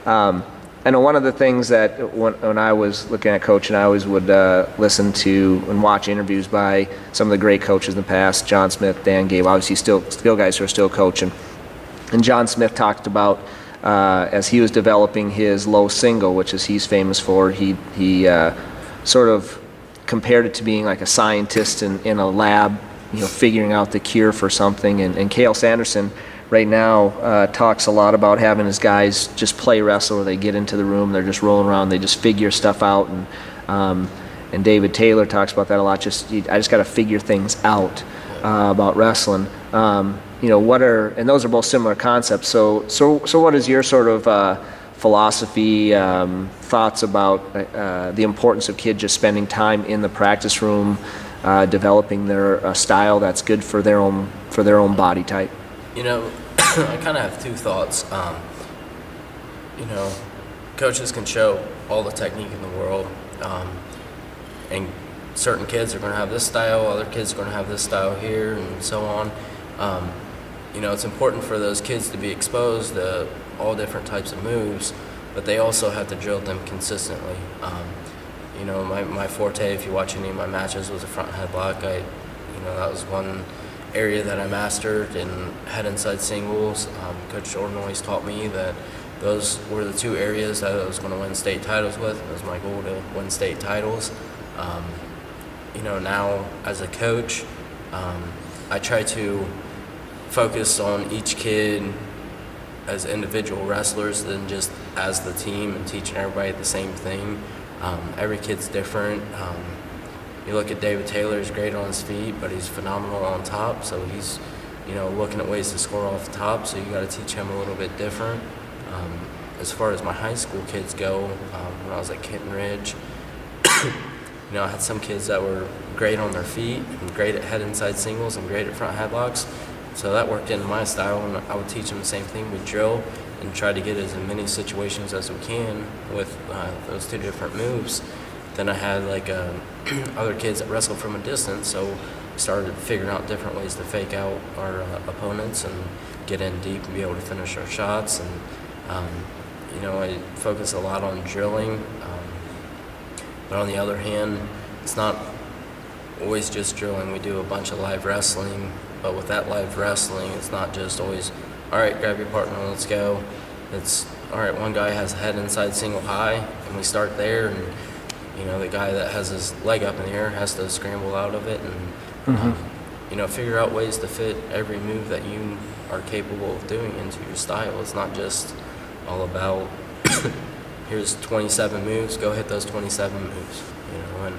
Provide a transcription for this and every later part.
I know one of the things that when I was looking at coaching, I always would listen to and watch interviews by some of the great coaches in the past, John Smith, Dan Gable, obviously still guys who are still coaching. And John Smith talked about as he was developing his low single, which is he's famous for, he sort of compared it to being like a scientist in a lab, figuring out the cure for something. And Cael Sanderson right now talks a lot about having his guys just play wrestle, where they get into the room, they're just rolling around, they just figure stuff out. And David Taylor talks about that a lot. I just got to figure things out about wrestling. And those are both similar concepts. So what is your sort of philosophy, thoughts about the importance of kids just spending time in the practice room, developing their style that's good for their own body type? I kind of have two thoughts. Coaches can show all the technique in the world, and certain kids are going to have this style, other kids are going to have this style here, and so on. It's important for those kids to be exposed to all different types of moves, but they also have to drill them consistently. My forte, if you watch any of my matches, was a front headlock. That was one area that I mastered in head inside singles. Coach Jordan always taught me that those were the two areas that I was going to win state titles with. It was my goal to win state titles. Now as a coach, I try to focus on each kid as individual wrestlers than just as the team and teaching everybody the same thing. Every kid's different. You look at David Taylor, he's great on his feet, but he's phenomenal on top, so he's looking at ways to score off the top, so you got to teach him a little bit different. As far as my high school kids go, when I was at Kenton Ridge, I had some kids that were great on their feet and great at head inside singles and great at front headlocks, so that worked into my style, and I would teach them the same thing. We'd drill and try to get as many situations as we can with those two different moves. Then I had other kids that wrestled from a distance, so we started figuring out different ways to fake out our opponents and get in deep and be able to finish our shots. And I focus a lot on drilling, but on the other hand, it's not always just drilling. We do a bunch of live wrestling, but with that live wrestling, it's not just always, all right, grab your partner, let's go. It's, all right, one guy has a head inside single high, and we start there, and the guy that has his leg up in the air has to scramble out of it and, figure out ways to fit every move that you are capable of doing into your style. It's not just all about, here's 27 moves, go hit those 27 moves, and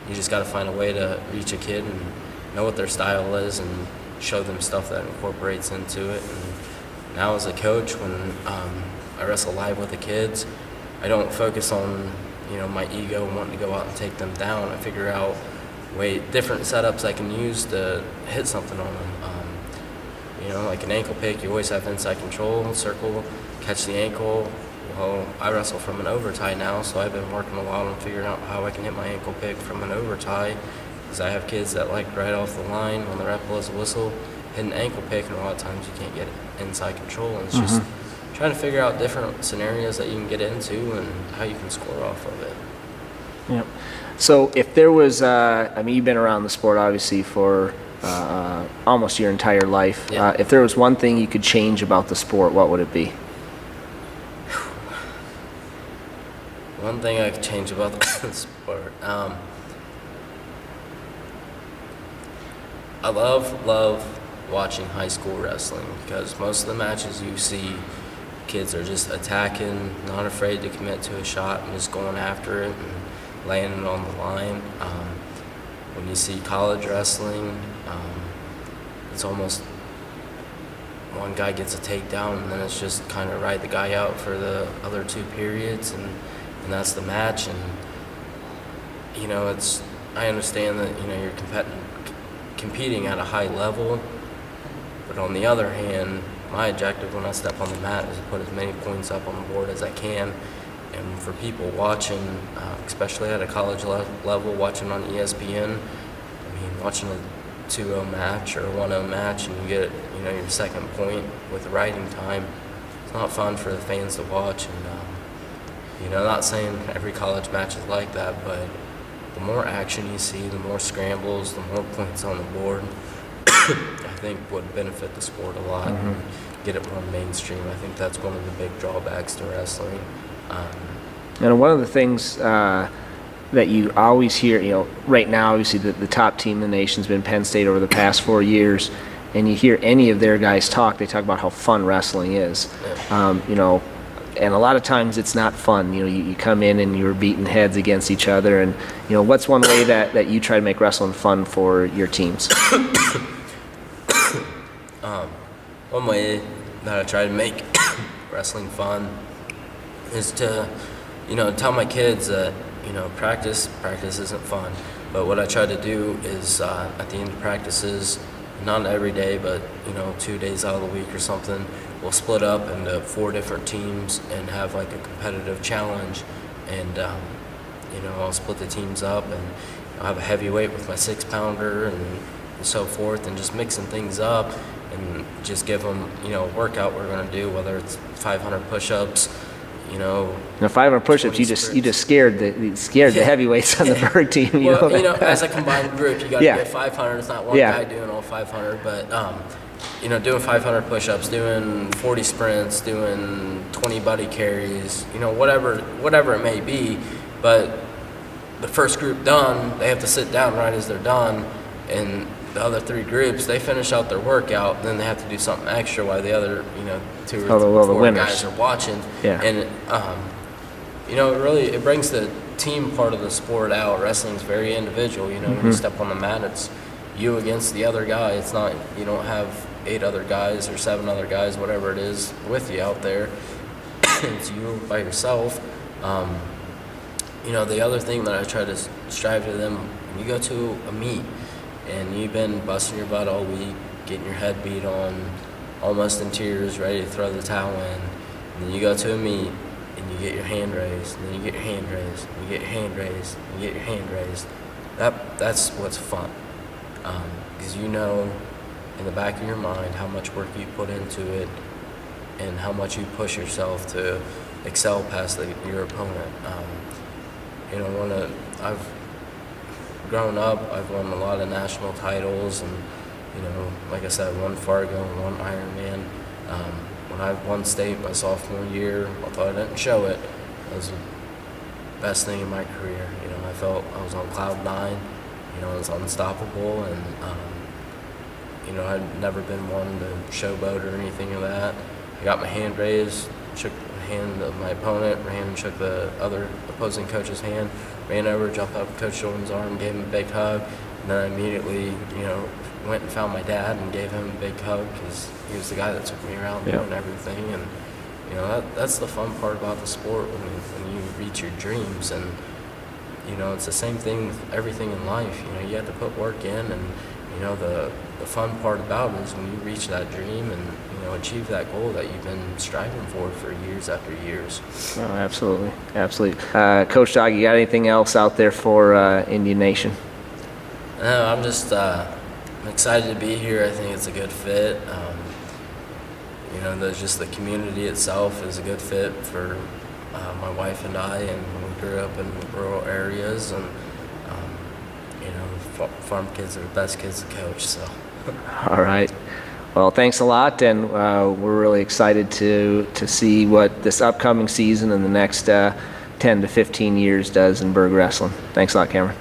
you just got to find a way to reach a kid and know what their style is and show them stuff that incorporates into it. And now as a coach, when I wrestle live with the kids, I don't focus on my ego and wanting to go out and take them down. I figure out different setups I can use to hit something on them. Like an ankle pick, you always have inside control, circle, catch the ankle. Well, I wrestle from an over tie now, so I've been working a lot on figuring out how I can hit my ankle pick from an over tie, because I have kids that like right off the line when the ref blows a whistle, hit an ankle pick, and a lot of times you can't get inside control. And it's just trying to figure out different scenarios that you can get into and how you can score off of it. Yep. So if there was, you've been around the sport obviously for almost your entire life. Yeah. If there was one thing you could change about the sport, what would it be? One thing I could change about the sport. I love watching high school wrestling, because most of the matches you see, kids are just attacking, not afraid to commit to a shot and just going after it and laying it on the line. When you see college wrestling, it's almost one guy gets a takedown and then it's just kind of ride the guy out for the other two periods, and that's the match. And I understand that you're competing at a high level, but on the other hand, my objective when I step on the mat is to put as many points up on the board as I can. And for people watching, especially at a college level, watching on ESPN, watching a 2-0 match or a 1-0 match, and you get your second point with riding time, not fun for the fans to watch. And not saying every college match is like that, but the more action you see, the more scrambles, the more points on the board, I think would benefit the sport a lot and get it more mainstream. I think that's one of the big drawbacks to wrestling. And one of the things that you always hear, right now, obviously the top team in the nation's been Penn State over the past 4 years, and you hear any of their guys talk, they talk about how fun wrestling is. Yeah. And a lot of times it's not fun. You come in and you're beating heads against each other, and what's one way that you try to make wrestling fun for your teams? One way that I try to make wrestling fun is to, tell my kids that, practice isn't fun. But what I try to do is at the end of practices, not every day, but 2 days out of the week or something, we'll split up into 4 different teams and have like a competitive challenge. And I'll split the teams up, and I'll have a heavyweight with my 6-pounder and so forth, and just mixing things up and just give them a workout we're going to do, whether it's 500 push-ups. Now, 500 push-ups, you just scared the heavyweights on the Berg team. As a combined group, you got to get 500. It's not one guy doing all 500, but doing 500 push-ups, doing 40 sprints, doing 20 buddy carries, whatever it may be. But the first group done, they have to sit down right as they're done, and the other 3 groups, they finish out their workout, then they have to do something extra while the other 2 or 4 guys are watching. Yeah. And it brings the team part of the sport out. Wrestling's very individual. When you step on the mat, it's you against the other guy. It's not, you don't have 8 other guys or 7 other guys, whatever it is, with you out there. It's you by yourself. The other thing that I try to strive to them, when you go to a meet and you've been busting your butt all week, getting your head beat on, almost in tears, ready to throw the towel in, and then you go to a meet and you get your hand raised, and then you get your hand raised, and you get your hand raised, and you get your hand raised. That's what's fun, because in the back of your mind how much work you put into it and how much you push yourself to excel past your opponent. I've grown up, I've won a lot of national titles, and like I said, won Fargo and won Ironman. When I won state my sophomore year, although I didn't show it, it was the best thing in my career. I felt I was on cloud 9. I was unstoppable, and I'd never been one to showboat or anything of that. I got my hand raised, shook the hand of my opponent, ran and shook the other opposing coach's hand, ran over, jumped up Coach Jordan's arm, gave him a big hug, and then I immediately, went and found my dad and gave him a big hug, because he was the guy that took me around doing everything. And that's the fun part about the sport, when you reach your dreams. And it's the same thing with everything in life. You have to put work in, and the fun part about it is when you reach that dream and achieve that goal that you've been striving for years after years. Oh, absolutely. Coach Dog, you got anything else out there for Indian Nation? No, I'm just I'm excited to be here. I think it's a good fit. The community itself is a good fit for my wife and I, and we grew up in rural areas, and farm kids are the best kids to coach. So. All right. Well, thanks a lot, and we're really excited to see what this upcoming season and the next 10 to 15 years does in Berg wrestling. Thanks a lot, Cameron.